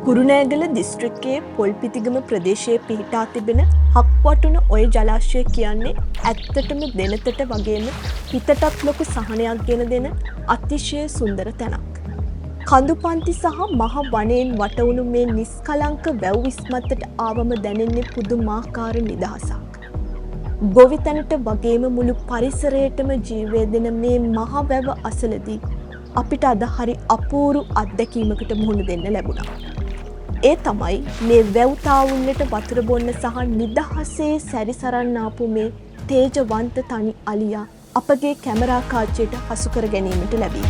කුරුණෑගල දිස්ත්‍රික්කයේ පොල්පිටිගම ප්‍රදේශයේ පිහිටා තිබෙන හක්වටුන ඔය ජලාශය කියන්නේ ඇත්තටම දෙනතට වගේම හිතටත් ලොකු සහනයක් ගෙන දෙන අතිශය සුන්දර තැනක්. කඳුපන්ති සහ මහ වනයෙන් වටවුණු මේ නිස්කලංක වැව් ඉස්මත්තට ආවම දැනෙන්නේ පුදුමාකාර නිදහසක්. ගොවිතැනට වගේම මුළු පරිසරයටම ජීවය දෙන මේ මහ වැව අසලදී අපිට අද හරි අපූරු අත්දැකීමකට මුහුණ දෙන්න ලැබුණා. ඒ තමයි මේ වැව්තාවුන්නට වතුර බොන්න සහ නිදහසේ සැරිසරන්න ආපු මේ තේජවන්ත තනි අලියා අපගේ කැමරා කාචයට හසු කර ගැනීමට ලැබී.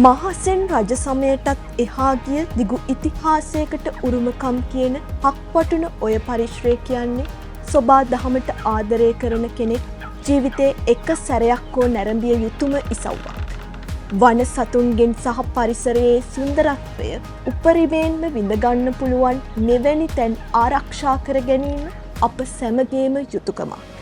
මහසෙන් රජ සමයටත් එහා ගිය දිගු ඉතිහාසයකට උරුමකම් කියන හක්වටුන ඔය පරිශ්‍රය කියන්නේ සොබා දහමට ආදරය කරන කෙනෙක් ජීවිතේ එක සැරයක් හෝ නැරඹිය යුතුම ඉසව්වක්. වන සතුන්ගෙන් සහ පරිසරයේ සුන්දරත්වය උපරිමයෙන්ම විඳගන්න පුළුවන් මෙවැනි තැන් ආරක්ෂා කර ගැනීම අප සැමගේම යුතුකමක්.